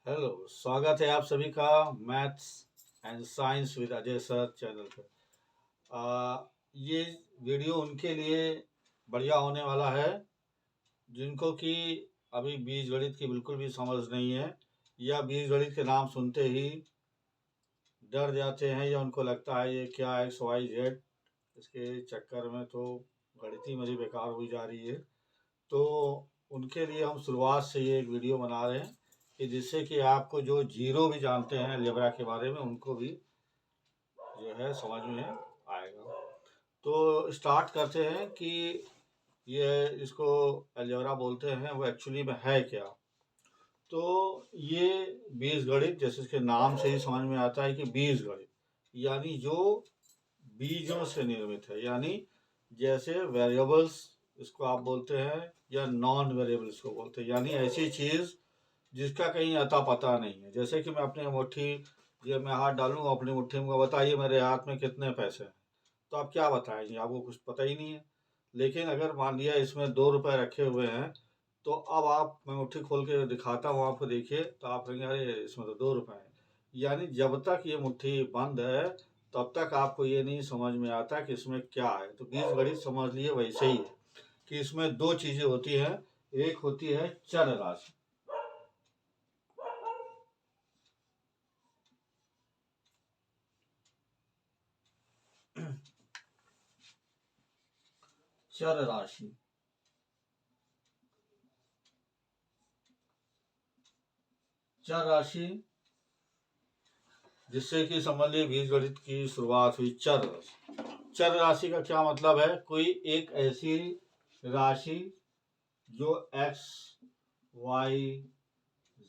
Hello, स्वागत है आप सभी का maths and science with Ajay sir channel पर। ये वीडियो उनके लिए बढ़िया होने वाला है जिनको कि अभी बीजगणित की बिल्कुल भी समझ नहीं है, या बीजगणित के नाम सुनते ही डर जाते हैं, या उनको लगता है ये क्या एक्स वाई जेड, इसके चक्कर में तो गणित मेरी बेकार हुई जा रही है। तो उनके लिए हम शुरुआत से ये एक वीडियो बना रहे हैं कि जिससे कि आपको जो जीरो भी जानते हैं अलजेब्रा के बारे में, उनको भी जो है समझ में आएगा। तो स्टार्ट करते हैं कि ये इसको अलजेब्रा बोलते हैं, वो एक्चुअली में है क्या। तो ये बीजगणित, जैसे इसके नाम से ही समझ में आता है कि बीजगणित यानी जो बीजों से निर्मित है, यानी जैसे वेरिएबल्स इसको आप बोलते हैं, या नॉन वेरिएबल इसको बोलते हैं, यानी ऐसी चीज़ जिसका कहीं अता पता नहीं है। जैसे कि मैं अपनी मुट्ठी, ये मैं हाथ डालूंगा अपनी मुट्ठी में, बताइए मेरे हाथ में कितने पैसे हैं, तो आप क्या बताएंगे? आपको कुछ पता ही नहीं है। लेकिन अगर मान लिया इसमें 2 रुपए रखे हुए हैं, तो अब आप, मैं मुट्ठी खोल के दिखाता हूँ आपको, देखिए, तो आप कहेंगे अरे इसमें तो 2 रुपए हैं। यानी जब तक ये मुट्ठी बंद है तब तक आपको ये नहीं समझ में आता कि इसमें क्या है। तो बीजगणित समझ लिए वैसे ही है कि इसमें दो चीजें होती हैं। एक होती है चर राशि, चर राशि, चर राशि जिससे कि समझ लिए बीजगणित की शुरुआत हुई। चर राशि, चर राशि का क्या मतलब है? कोई एक ऐसी राशि जो एक्स वाई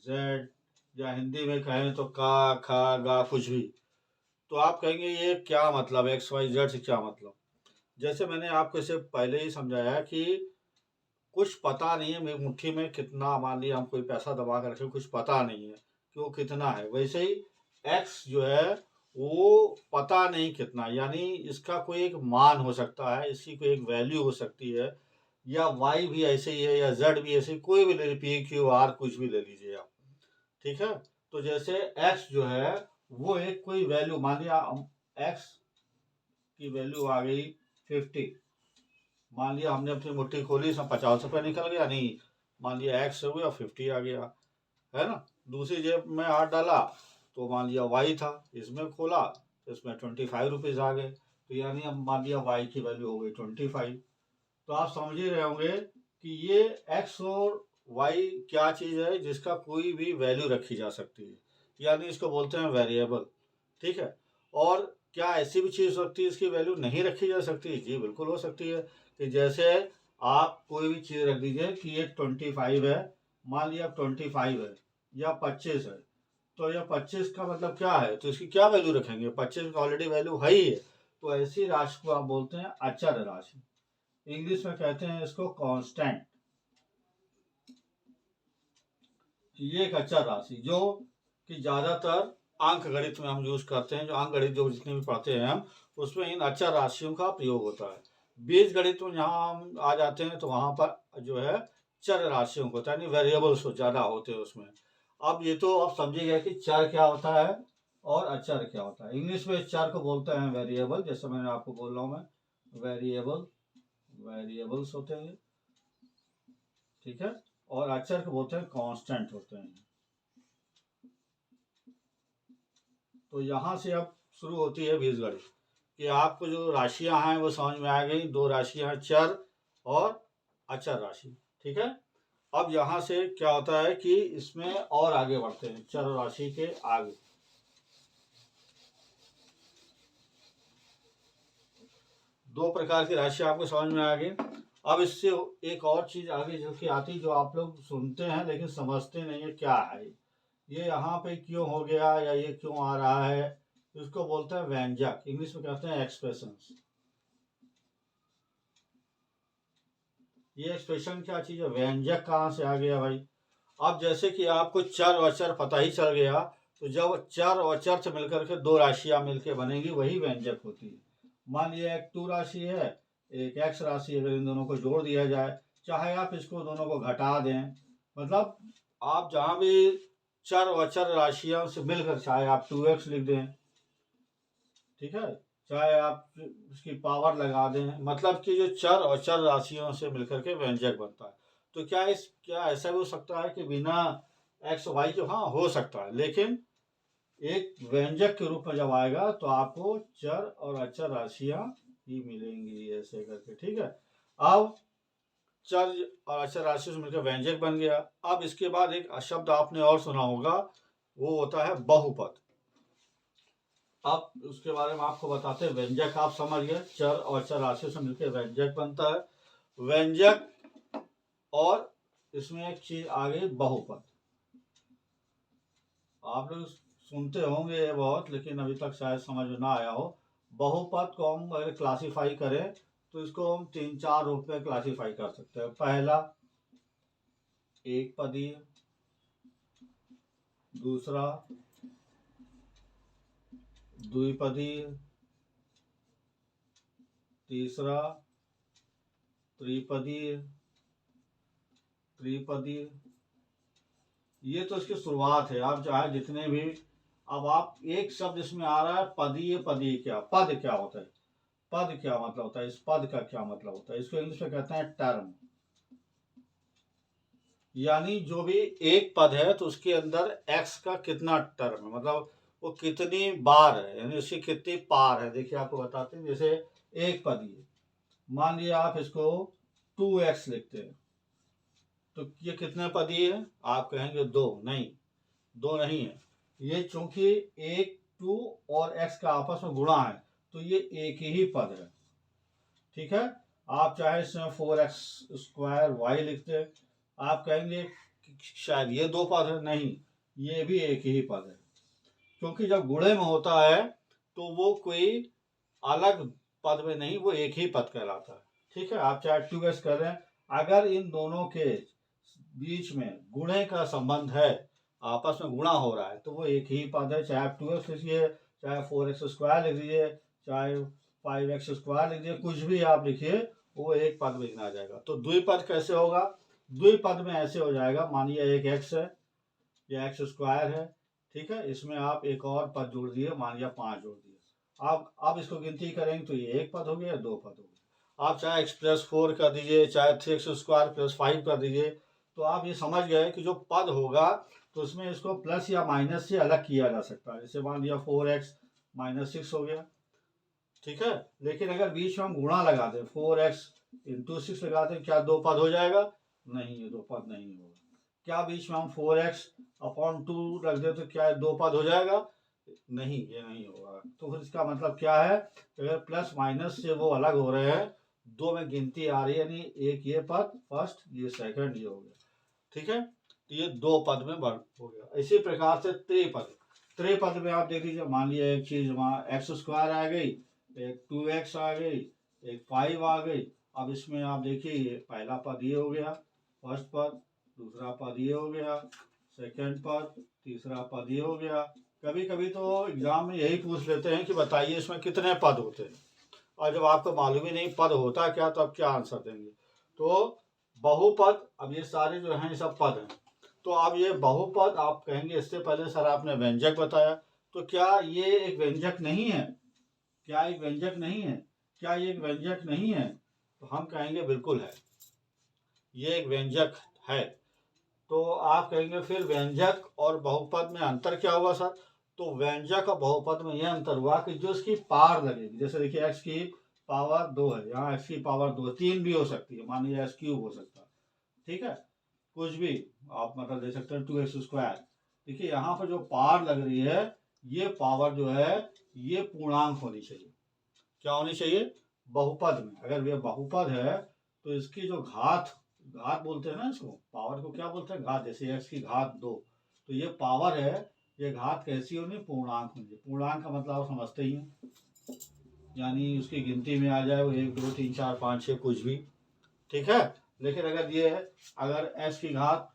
जेड, या हिंदी में कहें तो का खा गा कुछ भी, तो आप कहेंगे ये क्या मतलब, एक्स वाई जेड से क्या मतलब। जैसे मैंने आपको इसे पहले ही समझाया कि कुछ पता नहीं है मेरी मुट्ठी में कितना, मान लिया हम कोई पैसा दबा कर रखे, कुछ पता नहीं है कि वो कितना है। वैसे ही एक्स जो है वो पता नहीं कितना, यानी इसका कोई एक मान हो सकता है, इसकी कोई एक वैल्यू हो सकती है, या वाई भी ऐसे ही है, या जेड भी ऐसे ही, कोई भी ले लीजिए, पी क्यू आर कुछ भी ले लीजिए आप। ठीक है। तो जैसे एक्स जो है वो एक कोई वैल्यू, मान लिया एक्स की वैल्यू आ गई 50। मान लिया हमने अपनी मुट्ठी खोली, इसमें 50 रुपये निकल गया, नहीं, मान लिया एक्स हो गया, 50 आ गया, है ना। दूसरी जेब में हाथ डाला तो मान लिया वाई था, इसमें खोला तो इसमें 25 रुपीज़ आ गए, तो यानी अब मान लिया वाई की वैल्यू हो गई 25। तो आप समझ ही रहे होंगे कि ये एक्स और वाई क्या चीज़ है जिसका कोई भी वैल्यू रखी जा सकती है, यानी इसको बोलते हैं वेरिएबल। ठीक है। और क्या ऐसी भी चीज़ हो सकती है इसकी वैल्यू नहीं रखी जा सकती? जी बिल्कुल हो सकती है। कि जैसे आप कोई भी चीज़ रख दीजिए कि ये 25 है, मान लिया 25 है, या 25 है, तो यह 25 का मतलब क्या है, तो इसकी क्या वैल्यू रखेंगे? 25 का ऑलरेडी वैल्यू है ही है। तो ऐसी राशि को आप बोलते हैं अचर राशि। इंग्लिश में कहते हैं इसको कांस्टेंट। ये एक अचर राशि जो कि ज्यादातर अंक गणित में हम यूज करते हैं, जो अंक गणित जो जितने भी पढ़ते हैं हम, उसमें इन अचर राशियों का प्रयोग होता है। बीज गणित में जहाँ हम आ जाते हैं तो वहां पर जो है चर राशियों को होता है, यानी वेरिएबल्स ज्यादा होते हैं उसमें। अब ये तो आप समझिएगा कि चर क्या होता है और अचर क्या होता है। इंग्लिश में चर को बोलते हैं वेरिएबल, जैसे मैंने आपको बोल रहा हूँ मैं, वेरिएबल, वेरिएबल्स होते हैं। ठीक है। और अचर को बोलते हैं कांस्टेंट होते हैं। तो यहाँ से अब शुरू होती है बीजगणित, कि आपको जो राशियां हैं वो समझ में आ गई। दो राशियां हैं, चर और अचर राशि। ठीक है। अब यहाँ से क्या होता है कि इसमें और आगे बढ़ते हैं, चर राशि के आगे। दो प्रकार की राशि आपको समझ में आ गई। अब इससे एक और चीज आगे जो कि आती, जो आप लोग सुनते हैं लेकिन समझते नहीं है क्या है, ये यहाँ पे क्यों हो गया या ये क्यों आ रहा है, इसको बोलते हैं व्यंजक, इंग्लिश में कहते हैं एक्सप्रेशंस। ये एक्सप्रेशन क्या चीज है? व्यंजक कहाँ से आ गया भाई? अब जैसे कि आपको चर और अचर पता ही चल गया, तो जब चर और अचर से मिलकर के दो राशियां मिलकर बनेंगी वही व्यंजक होती है। मान लिया एक टू राशि है, एक एक्स राशि, अगर इन दोनों को जोड़ दिया जाए, चाहे आप इसको दोनों को घटा दें, मतलब आप जहां भी चर और अचर राशियों से मिलकर, चाहे आप 2x लिख दें, ठीक है, चाहे आप उसकी पावर लगा दें, मतलब कि जो चर और अचर राशियों से मिलकर के व्यंजक बनता है। तो क्या ऐसा भी हो सकता है कि बिना x y के? हाँ, हो सकता है, लेकिन एक व्यंजक के रूप में जब आएगा तो आपको चर और अचर राशियां ही मिलेंगी, ऐसे करके, ठीक है। अब चर और अचर राशि से मिलकर व्यंजक बन गया। अब इसके बाद एक शब्द आपने और सुना होगा, वो होता है बहुपद। अब उसके बारे में आपको बताते हैं। व्यंजक आप समझ गए, चर और अचर राशि से मिलकर व्यंजक बनता है। व्यंजक, और इसमें एक चीज आ गई, बहुपद। आप लोग सुनते होंगे ये बहुत, लेकिन अभी तक शायद समझ में ना आया हो। बहुपद को हम अगर क्लासीफाई करें तो इसको हम 3-4 रूप में क्लासीफाई कर सकते हैं। पहला, एक पदीय। दूसरा, द्विपदीय। तीसरा, त्रिपदीय। त्रिपदीय, ये तो इसकी शुरुआत है। आप चाहे जितने भी, अब आप एक शब्द इसमें आ रहा है पदीय। पदीय क्या, पद क्या होता है? पद क्या मतलब होता है? इस पद का क्या मतलब होता है? इसको इंग्लिश में कहते हैं टर्म। यानी जो भी एक पद है तो उसके अंदर x का कितना टर्म है, मतलब वो कितनी बार है, यानी उसकी कितनी पार है। देखिए आपको बताते हैं, जैसे एक पदीय, मान लिया आप इसको 2x लिखते हैं, तो ये कितने पदीय है? आप कहेंगे दो। नहीं, दो नहीं है ये, चूंकि एक 2 और x का आपस में गुणा है, तो ये एक ही पद है, ठीक है। आप चाहे इसमें 4x² y लिखते हैं, आप कहेंगे कि शायद ये दो पद है। नहीं, ये भी एक ही पद है, क्योंकि जब गुणे में होता है तो वो कोई अलग पद में नहीं, वो एक ही पद कहलाता है, ठीक है। आप चाहे 2x करें, अगर इन दोनों के बीच में गुणे का संबंध है, आपस में गुणा हो रहा है, तो वो एक ही पद है। चाहे आप 2x लिखिए, चाहे 4x² लिख दीजिए, चाहे 5x² लिख दीजिए, कुछ भी आप लिखिए, वो एक पद में गिना जाएगा। तो द्विपद कैसे होगा? द्विपद में ऐसे हो जाएगा, मानिए एक x है या x² है, ठीक है, इसमें आप एक और पद जोड़ दिए, मान लिया 5 जोड़ दिए। आप इसको गिनती करेंगे तो ये एक पद हो गया, दो पद हो गए। आप चाहे x+4 कर दीजिए, चाहे 3x² + 5 कर दीजिए, तो आप ये समझ गए कि जो पद होगा तो उसमें इसको प्लस या माइनस से अलग किया जा सकता है। जैसे मान लिया 4x - 6 हो गया, ठीक है। लेकिन अगर बीच में हम गुणा लगा दें, 4x × 6 लगा दें, क्या दो पद हो जाएगा? नहीं, ये दो पद नहीं होगा। क्या बीच में हम 4x/2 रख दें तो क्या दो पद हो जाएगा? नहीं, ये नहीं होगा। तो फिर इसका मतलब क्या है? अगर प्लस माइनस से वो अलग हो रहे हैं, दो में गिनती आ रही है, यानी एक ये पद फर्स्ट, ये सेकंड, ये हो गया, ठीक है। तो ये दो पद में बढ़ हो गया। इसी प्रकार से त्रिपद, त्रिपद में आप देख लीजिए, मान लिया एक चीज वहाँ x² आ गई, एक 2x आ गई, एक 5 आ गई। अब इसमें आप देखिए, ये पहला पद ये हो गया, फर्स्ट पद, दूसरा पद ये हो गया, सेकंड पद, तीसरा पद ये हो गया। कभी कभी तो एग्जाम में यही पूछ लेते हैं कि बताइए इसमें कितने पद होते हैं, और जब आपको मालूम ही नहीं पद होता क्या, तो आप क्या आंसर देंगे? तो बहुपद, अब ये सारे जो हैं ये सब पद हैं। तो अब ये बहुपद आप कहेंगे, इससे पहले सर आपने व्यंजक बताया, तो क्या ये एक व्यंजक नहीं है? क्या एक व्यंजक नहीं है? क्या ये एक व्यंजक नहीं है? तो हम कहेंगे बिल्कुल है, ये एक व्यंजक है। तो आप कहेंगे फिर व्यंजक और बहुपद में अंतर क्या हुआ सर? तो व्यंजक और बहुपद में यह अंतर हुआ कि जो इसकी पार लगेगी, जैसे देखिए x की पावर 2 है, यहाँ x की पावर 2, 3 भी हो सकती है, मान लीजिए x³ हो सकता है, ठीक है, कुछ भी आप मतलब दे सकते हैं 2x²। देखिए यहाँ पर जो पार लग रही है, ये पावर जो है ये पूर्णांक होनी चाहिए। क्या होनी चाहिए? बहुपद में अगर ये बहुपद है तो इसकी जो घात, घात बोलते हैं ना इसको, पावर को क्या बोलते हैं? घात। जैसे x की घात 2, तो ये पावर है, ये घात कैसी होनी? पूर्णांक होनी। पूर्णांक का मतलब आप समझते ही हैं, यानी उसकी गिनती में आ जाए वो 1 2 3 4 5 6 कुछ भी, ठीक है। लेकिन अगर ये है, अगर x की घात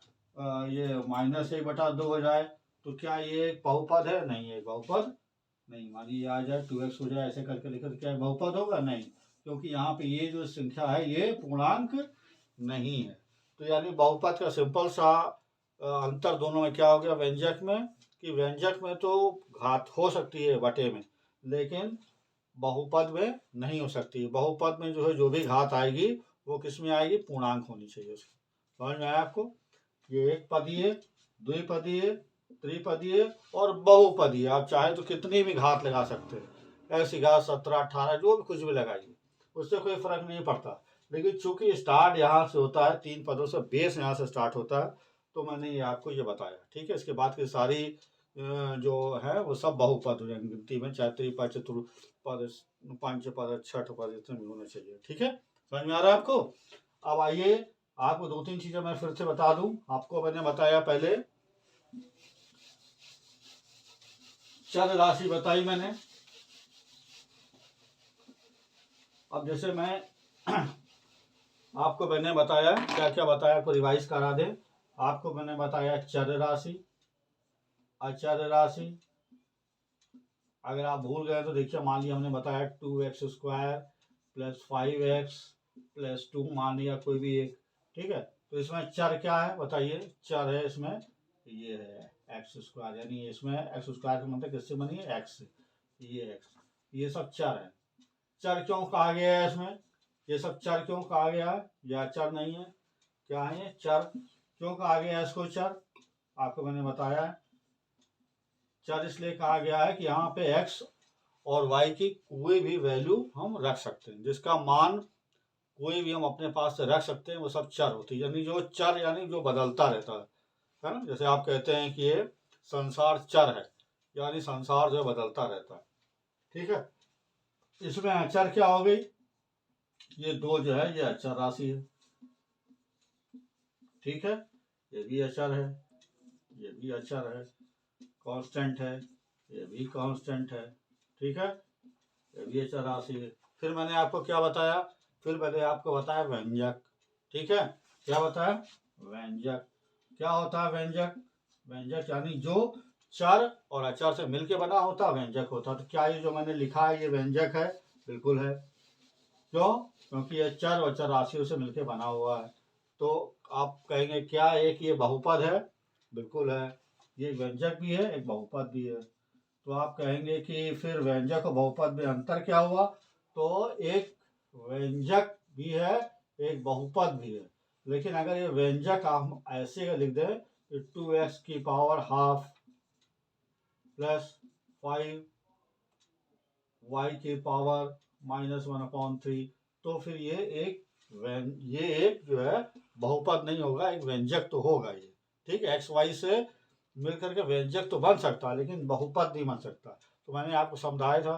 ये -1/2 हो जाए, तो क्या ये एक बहुपद है? नहीं, है बहुपद नहीं। मानिए आ जाए 2x हो जाए, ऐसे करके लिखे, तो क्या बहुपद होगा? नहीं, क्योंकि यहाँ पे ये जो संख्या है ये पूर्णांक नहीं है। तो यानी बहुपद का सिंपल सा अंतर दोनों में क्या हो गया व्यंजक में, कि व्यंजक में तो घात हो सकती है बटे में, लेकिन बहुपद में नहीं हो सकती। बहुपद में जो है जो भी घात आएगी वो किस में आएगी, पूर्णांक होनी चाहिए उसकी। समझ में आया आपको? ये एक पदीय, द्विपदीय, त्रिपदीय और बहुपदीय, आप चाहे तो कितनी भी घात लगा सकते हैं, ऐसी घात 17, 18 जो भी कुछ भी लगाइए, उससे कोई फर्क नहीं पड़ता। लेकिन चूंकि स्टार्ट यहाँ से होता है 3 पदों से, बेस यहाँ से स्टार्ट होता है, तो मैंने ये आपको ये बताया। ठीक है, इसके बाद की सारी जो है वो सब बहुपद हो जाएंगे गिनती में, चाहे त्रिपद, चतुर्पद, पंचपद, छठ पद इतने भी होने चाहिए। ठीक है, समझ में आ रहा है आपको? अब आइए आपको 2-3 चीजें मैं फिर से बता दूं। आपको मैंने बताया पहले चर राशि बताई मैंने। अब जैसे मैं आपको मैंने बताया, क्या क्या बताया आपको रिवाइज करा दे। आपको मैंने बताया चर राशि, अचर राशि। अगर आप भूल गए तो देखिए, मान लिया हमने बताया 2x² + 5x + 2, मान लिया कोई भी एक। ठीक है, तो इसमें चर क्या है बताइए? चर है इसमें ये है x², यानी इसमें x² का मतलब किससे बनी है? x से। ये x, ये सब चर है। चर क्यों कहा गया है इसमें? ये सब चर क्यों कहा गया है? या चर नहीं है, क्या है ये? चर। क्यों कहा गया है इसको चर? आपको मैंने बताया है चर इसलिए कहा गया है कि यहाँ पे x और y की कोई भी वैल्यू हम रख सकते हैं, जिसका मान कोई भी हम अपने पास से रख सकते हैं, वो सब चर होती है। यानी जो चर यानी जो बदलता रहता है ना। जैसे आप कहते हैं कि ये संसार चर है, यानी संसार जो बदलता रहता है। ठीक है, इसमें अचर क्या हो गई? ये 2 जो है ये अचर राशि है। ठीक है, ये भी अचर है, ये भी अचर है। कांस्टेंट है, ये भी कांस्टेंट है। ठीक है, ये भी अचर राशि है। फिर मैंने आपको क्या बताया? फिर मैंने आपको बताया व्यंजक। ठीक है, क्या बताया? व्यंजक। क्या होता है व्यंजक? व्यंजक यानी जो चर और अचर से मिलके बना होता व्यंजक होता। तो क्या ये जो मैंने लिखा है ये व्यंजक है? बिल्कुल है। क्यों? क्योंकि ये चर और अचर राशियों से मिलके बना हुआ है। तो आप कहेंगे क्या एक ये बहुपद है? बिल्कुल है, ये व्यंजक भी है, एक बहुपद भी है। तो आप कहेंगे कि फिर व्यंजक और बहुपद में अंतर क्या हुआ? तो एक व्यंजक भी है, एक बहुपद भी है। लेकिन अगर ये व्यंजक हम ऐसे लिख दें कि 2x की पावर हाफ + 5y की पावर -1/3, तो फिर ये एक जो है बहुपद नहीं होगा, एक व्यंजक तो होगा ये। ठीक है, x y से मिलकर के व्यंजक तो बन सकता है, लेकिन बहुपद नहीं बन सकता। तो मैंने आपको समझाया था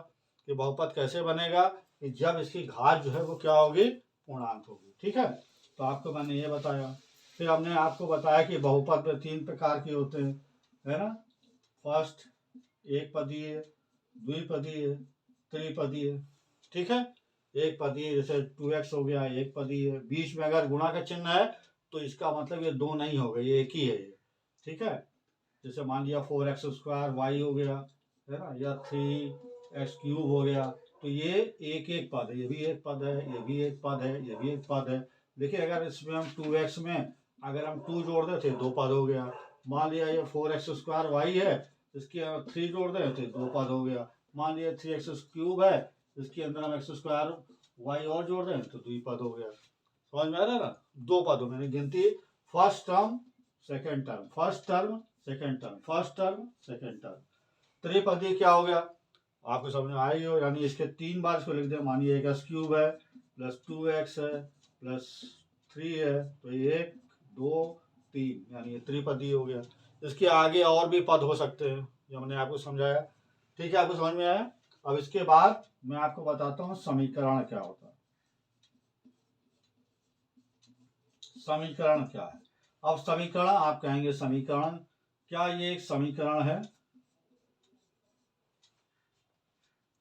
कि बहुपद कैसे बनेगा, कि जब इसकी घात जो है वो क्या होगी? पूर्णांक होगी। ठीक है, तो आपको मैंने ये बताया। फिर हमने आपको बताया कि बहुपद में 3 प्रकार के होते हैं, है ना। फर्स्ट एक पदीय, द्विपदीय, त्रिपदीय। ठीक है, एक पदीय जैसे 2x हो गया, एक पदीय। बीच में अगर गुणा का चिन्ह है तो इसका मतलब ये 2 नहीं हो गए, ये एक ही है ये। ठीक है, जैसे मान लिया 4x² y हो गया, है ना, या 3x³ हो गया, तो ये एक एक पद है, ये भी एक पद है, ये भी एक पद है, ये भी एक पद है। देखिए अगर इसमें हम 2x में अगर हम 2 जोड़ दें तो 2 पद हो गया। मान लिया ये 4x² y है, इसके अंदर 3 जोड़ दें तो 2 पद हो गया। मान लिया 3x³ है, इसके अंदर हम x² y और जोड़ दें तो 2 पद हो गया। समझ में आ रहा है ना? 2 पदों में गिनती, first term second term, first term second term, first term second term. त्रिपदी क्या हो गया? आपको समझ में आई हो, यानी इसके 3 बार इसको लिख दें। मानिए एक x³ है + 2x है +3 है, तो 1 2 3, यानी ये त्रिपदी हो गया। इसके आगे और भी पद हो सकते हैं, जो मैंने आपको समझाया। ठीक है, आपको समझ में आया? अब इसके बाद मैं आपको बताता हूँ समीकरण क्या होता है। समीकरण क्या है? अब समीकरण आप कहेंगे समीकरण, क्या ये एक समीकरण है?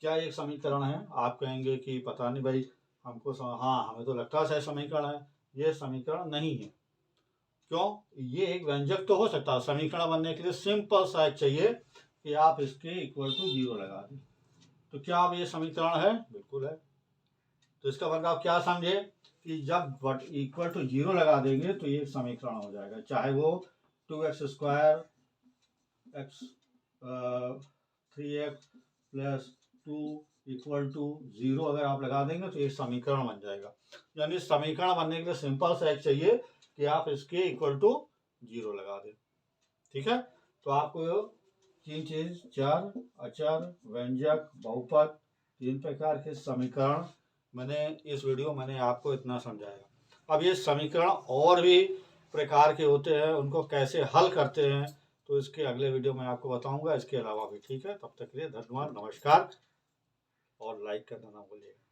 क्या ये एक समीकरण है? आप कहेंगे कि पता नहीं भाई, हाँ हमें तो लगता है समीकरण है। ये समीकरण नहीं है। क्यों? ये एक व्यंजक तो हो सकता है। समीकरण बनने के लिए सिंपल सा एक चाहिए कि आप इसके = 0 लगा दें। तो क्या अब ये समीकरण है? बिल्कुल है। तो इसका मतलब आप क्या समझे कि जब = 0 लगा देंगे तो ये समीकरण हो जाएगा, चाहे वो 2x² x 3x plus 2 equal to 0 अगर आप लगा देंगे तो ये समीकरण बन जाएगा। यानी समीकरण बनने के लिए सिंपल सा एक चाहिए कि आप इसके इक्वल टू 0 लगा दें। ठीक है, तो आपको 3 चीज, चर, अचर, व्यंजक, बहुपद, 3 प्रकार के समीकरण मैंने इस वीडियो मैंने आपको इतना समझाया। अब ये समीकरण और भी प्रकार के होते हैं, उनको कैसे हल करते हैं तो इसके अगले वीडियो में आपको बताऊंगा, इसके अलावा भी। ठीक है, तब तक के लिए धन्यवाद, नमस्कार और लाइक करना ना भूलिएगा।